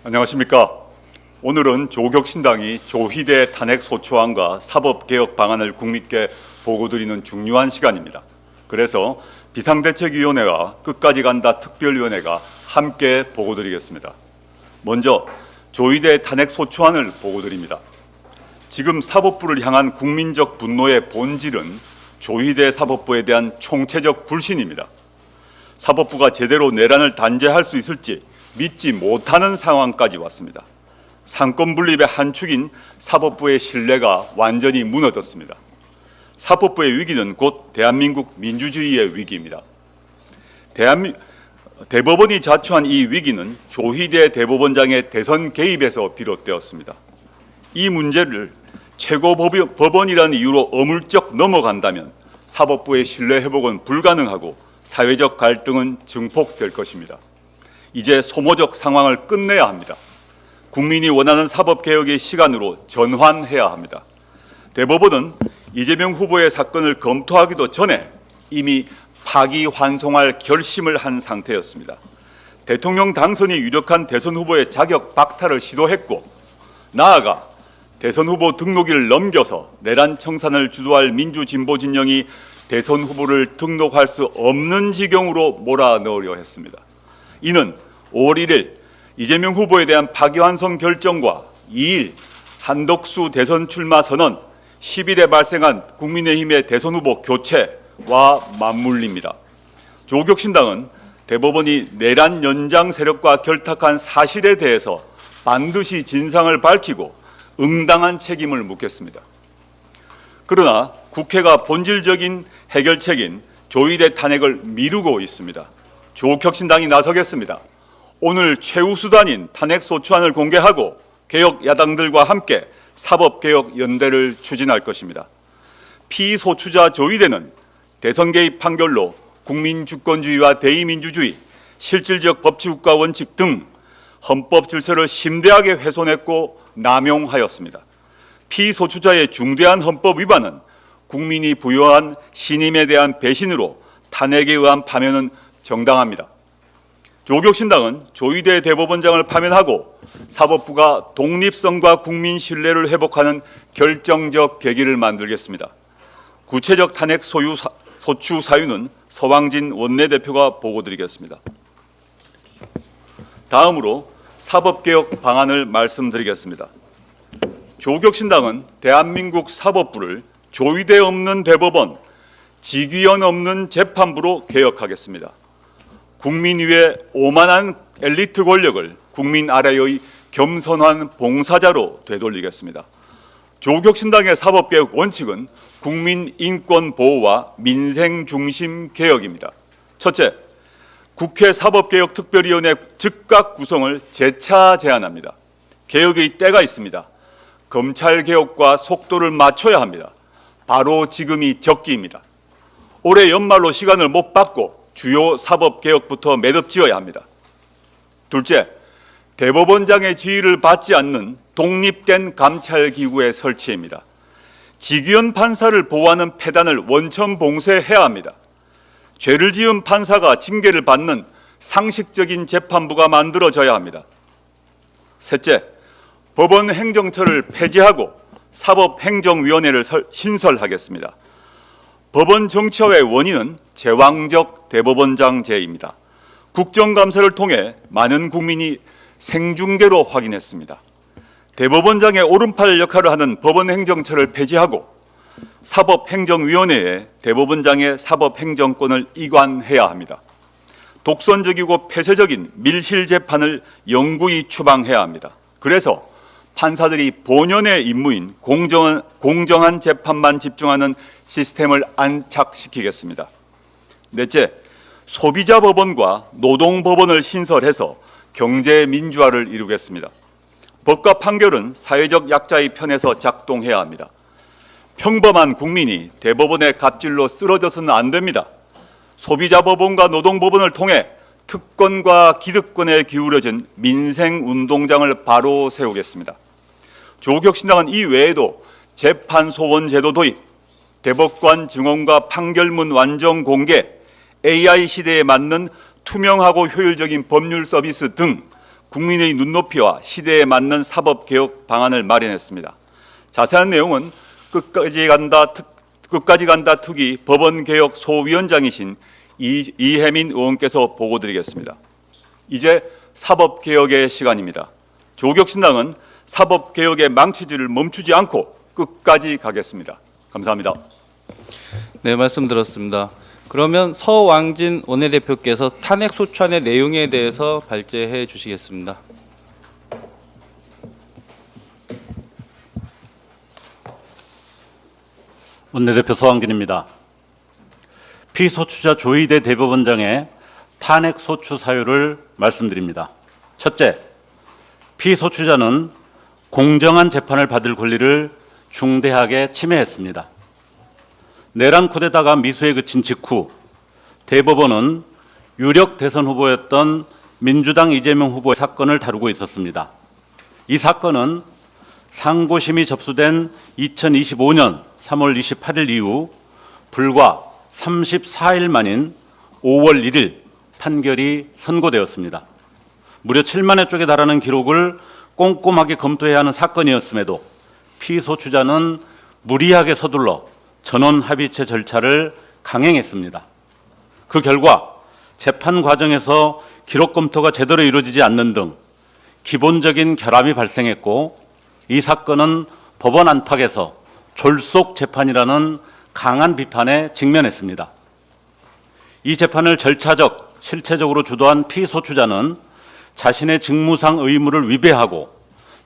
안녕하십니까. 오늘은 조국혁신당이 조희대 탄핵소추안과 사법개혁 방안을 국민께 보고드리는 중요한 시간입니다. 그래서 비상대책위원회와 끝까지 간다 특별위원회가 함께 보고드리겠습니다. 먼저 조희대 탄핵소추안을 보고드립니다. 지금 사법부를 향한 국민적 분노의 본질은 조희대 사법부에 대한 총체적 불신입니다. 사법부가 제대로 내란을 단죄할 수 있을지 믿지 못하는 상황까지 왔습니다. 상권 분립의 한 축인 사법부의 신뢰가 완전히 무너졌습니다. 사법부의 위기는 곧 대한민국 민주주의의 위기입니다. 대법원이 자초한 이 위기는 조희대 대법원장의 대선 개입에서 비롯되었습니다. 이 문제를 최고법원이라는 이유로 어물쩍 넘어간다면 사법부의 신뢰 회복은 불가능하고 사회적 갈등은 증폭될 것입니다. 이제 소모적 상황을 끝내야 합니다. 국민이 원하는 사법개혁의 시간으로 전환해야 합니다. 대법원은 이재명 후보의 사건을 검토하기도 전에 이미 파기환송할 결심을 한 상태였습니다. 대통령 당선이 유력한 대선 후보의 자격 박탈을 시도했고, 나아가 대선 후보 등록일을 넘겨서 내란 청산을 주도할 민주진보 진영이 대선 후보를 등록할 수 없는 지경으로 몰아넣으려 했습니다. 이는 5월 1일 이재명 후보에 대한 파기환송 결정과 2일 한덕수 대선 출마 선언, 10일에 발생한 국민의힘의 대선 후보 교체와 맞물립니다. 조국혁신당은 대법원이 내란 연장 세력과 결탁한 사실에 대해서 반드시 진상을 밝히고 응당한 책임을 묻겠습니다. 그러나 국회가 본질적인 해결책인 조희대 탄핵을 미루고 있습니다. 조국혁신당이 나서겠습니다. 오늘 최우수단인 탄핵소추안을 공개하고 개혁 야당들과 함께 사법개혁 연대를 추진할 것입니다. 피소추자 조희대는 대선 개입 판결로 국민주권주의와 대의민주주의, 실질적 법치국가 원칙 등 헌법 질서를 심대하게 훼손했고 남용하였습니다. 피소추자의 중대한 헌법 위반은 국민이 부여한 신임에 대한 배신으로 탄핵에 의한 파면은 정당합니다. 조국혁신당은 조희대 대법원장을 파면하고 사법부가 독립성과 국민 신뢰를 회복하는 결정적 계기를 만들겠습니다. 구체적 탄핵 소추 사유는 서왕진 원내대표가 보고드리겠습니다. 다음으로 사법개혁 방안을 말씀드리겠습니다. 조국혁신당은 대한민국 사법부를 조희대 없는 대법원, 직위원 없는 재판부로 개혁하겠습니다. 국민 위의 오만한 엘리트 권력을 국민 아래의 겸손한 봉사자로 되돌리겠습니다. 조국혁신당의 사법개혁 원칙은 국민 인권 보호와 민생 중심 개혁입니다. 첫째, 국회 사법개혁특별위원회 즉각 구성을 재차 제안합니다. 개혁의 때가 있습니다. 검찰개혁과 속도를 맞춰야 합니다. 바로 지금이 적기입니다. 올해 연말로 시간을 못 받고 주요 사법개혁부터 매듭지어야 합니다. 둘째, 대법원장의 지휘를 받지 않는 독립된 감찰기구의 설치입니다. 직위원 판사를 보호하는 폐단을 원천 봉쇄해야 합니다. 죄를 지은 판사가 징계를 받는 상식적인 재판부가 만들어져야 합니다. 셋째, 법원 행정처를 폐지하고 사법행정위원회를 신설하겠습니다. 법원 정치화의 원인은 제왕적 대법원장제입니다. 국정감사를 통해 많은 국민이 생중계로 확인했습니다. 대법원장의 오른팔 역할을 하는 법원행정처를 폐지하고 사법행정위원회에 대법원장의 사법행정권을 이관해야 합니다. 독선적이고 폐쇄적인 밀실재판을 영구히 추방해야 합니다. 그래서 판사들이 본연의 임무인 공정한 재판만 집중하는 시스템을 안착시키겠습니다. 넷째, 소비자법원과 노동법원을 신설해서 경제민주화를 이루겠습니다. 법과 판결은 사회적 약자의 편에서 작동해야 합니다. 평범한 국민이 대법원의 갑질로 쓰러져서는 안 됩니다. 소비자법원과 노동법원을 통해 특권과 기득권에 기울어진 민생운동장을 바로 세우겠습니다. 조국혁신당은 이 외에도 재판소원제도 도입, 대법관 증언과 판결문 완전 공개, AI 시대에 맞는 투명하고 효율적인 법률 서비스 등 국민의 눈높이와 시대에 맞는 사법개혁 방안을 마련했습니다. 자세한 내용은 끝까지 간다 특위 법원개혁 소위원장이신 이혜민 의원께서 보고드리겠습니다. 이제 사법개혁의 시간입니다. 조국신당은 사법개혁의 망치질을 멈추지 않고 끝까지 가겠습니다. 감사합니다. 네, 말씀 들었습니다. 그러면 서왕진 원내대표께서 탄핵소추안의 내용에 대해서 발제해 주시겠습니다. 원내대표 서왕진입니다. 피소추자 조희대 대법원장의 탄핵소추 사유를 말씀드립니다. 첫째, 피소추자는 공정한 재판을 받을 권리를 중대하게 침해했습니다. 내란 쿠데타가 미수에 그친 직후 대법원은 유력 대선 후보였던 민주당 이재명 후보의 사건을 다루고 있었습니다. 이 사건은 상고심이 접수된 2025년 3월 28일 이후 불과 34일 만인 5월 1일 판결이 선고되었습니다. 무려 7만여 쪽에 달하는 기록을 꼼꼼하게 검토해야 하는 사건이었음에도 피소추자는 무리하게 서둘러 전원 합의체 절차를 강행했습니다. 그 결과 재판 과정에서 기록 검토가 제대로 이루어지지 않는 등 기본적인 결함이 발생했고, 이 사건은 법원 안팎에서 졸속 재판이라는 강한 비판에 직면했습니다. 이 재판을 절차적, 실체적으로 주도한 피소추자는 자신의 직무상 의무를 위배하고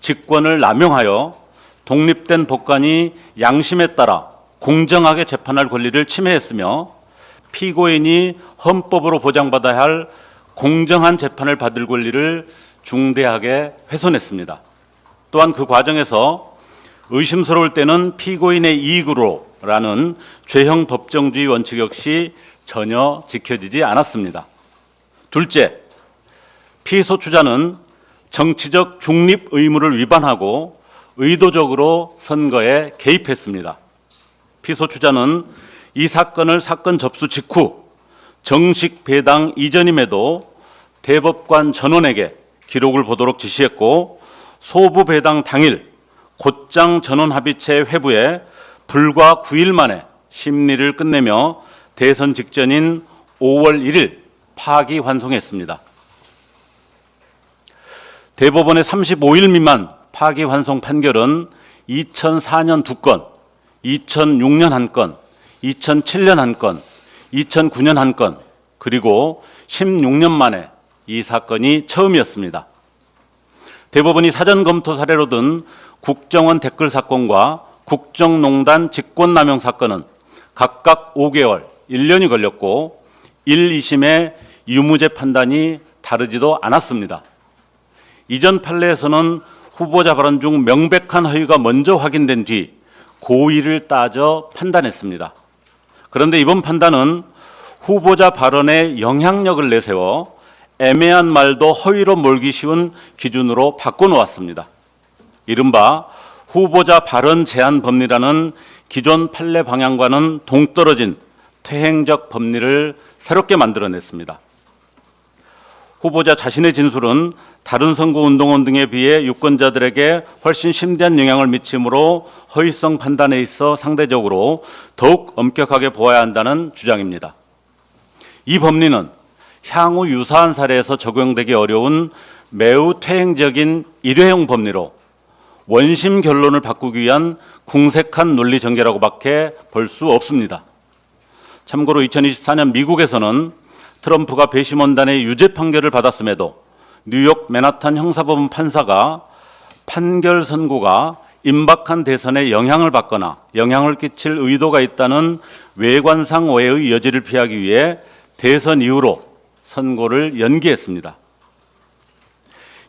직권을 남용하여 독립된 법관이 양심에 따라 공정하게 재판할 권리를 침해했으며, 피고인이 헌법으로 보장받아야 할 공정한 재판을 받을 권리를 중대하게 훼손했습니다. 또한 그 과정에서 의심스러울 때는 피고인의 이익으로라는 죄형 법정주의 원칙 역시 전혀 지켜지지 않았습니다. 둘째, 피소추자는 정치적 중립 의무를 위반하고 의도적으로 선거에 개입했습니다. 피소추자는 이 사건을 사건 접수 직후 정식 배당 이전임에도 대법관 전원에게 기록을 보도록 지시했고, 소부 배당 당일 곧장 전원 합의체 회부에 불과 9일 만에 심리를 끝내며 대선 직전인 5월 1일 파기환송했습니다. 대법원의 35일 미만 파기환송 판결은 2004년 2건, 2006년 1건, 2007년 1건, 2009년 1건, 그리고 16년 만에 이 사건이 처음이었습니다. 대법원이 사전 검토 사례로 든 국정원 댓글 사건과 국정농단 직권남용 사건은 각각 5개월, 1년이 걸렸고 1, 2심의 유무죄 판단이 다르지도 않았습니다. 이전 판례에서는 후보자 발언 중 명백한 허위가 먼저 확인된 뒤 고의를 따져 판단했습니다. 그런데 이번 판단은 후보자 발언에 영향력을 내세워 애매한 말도 허위로 몰기 쉬운 기준으로 바꿔놓았습니다. 이른바 후보자 발언 제한 법리라는 기존 판례 방향과는 동떨어진 퇴행적 법리를 새롭게 만들어냈습니다. 후보자 자신의 진술은 다른 선거운동원 등에 비해 유권자들에게 훨씬 심대한 영향을 미치므로 허위성 판단에 있어 상대적으로 더욱 엄격하게 보아야 한다는 주장입니다. 이 법리는 향후 유사한 사례에서 적용되기 어려운 매우 퇴행적인 일회용 법리로 원심 결론을 바꾸기 위한 궁색한 논리 전개라고밖에 볼 수 없습니다. 참고로 2024년 미국에서는 트럼프가 배심원단의 유죄 판결을 받았음에도 뉴욕 맨하탄 형사법원 판사가 판결 선고가 임박한 대선에 영향을 받거나 영향을 끼칠 의도가 있다는 외관상 오해의 여지를 피하기 위해 대선 이후로 선고를 연기했습니다.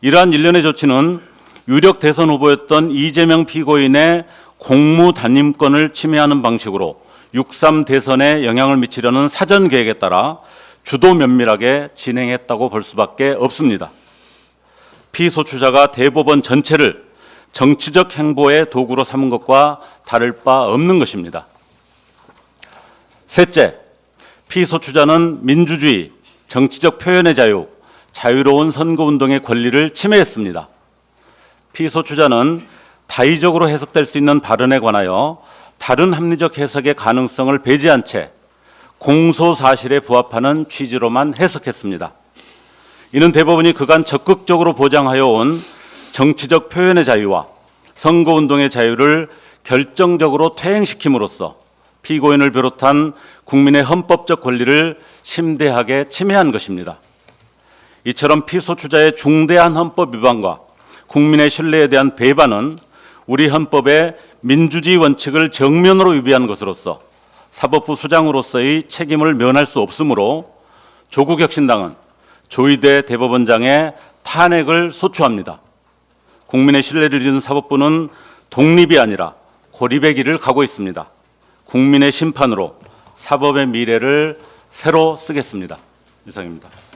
이러한 일련의 조치는 유력 대선 후보였던 이재명 피고인의 공무 단임권을 침해하는 방식으로 6.3 대선에 영향을 미치려는 사전 계획에 따라 주도 면밀하게 진행했다고 볼 수밖에 없습니다. 피소추자가 대법원 전체를 정치적 행보의 도구로 삼은 것과 다를 바 없는 것입니다. 셋째, 피소추자는 민주주의, 정치적 표현의 자유, 자유로운 선거운동의 권리를 침해했습니다. 피소추자는 다의적으로 해석될 수 있는 발언에 관하여 다른 합리적 해석의 가능성을 배제한 채 공소 사실에 부합하는 취지로만 해석했습니다. 이는 대법원이 그간 적극적으로 보장하여 온 정치적 표현의 자유와 선거운동의 자유를 결정적으로 퇴행시킴으로써 피고인을 비롯한 국민의 헌법적 권리를 심대하게 침해한 것입니다. 이처럼 피소추자의 중대한 헌법 위반과 국민의 신뢰에 대한 배반은 우리 헌법의 민주주의 원칙을 정면으로 위배한 것으로서 사법부 수장으로서의 책임을 면할 수 없으므로 조국혁신당은 조희대 대법원장의 탄핵을 소추합니다. 국민의 신뢰를 잃은 사법부는 독립이 아니라 고립의 길을 가고 있습니다. 국민의 심판으로 사법의 미래를 새로 쓰겠습니다. 이상입니다.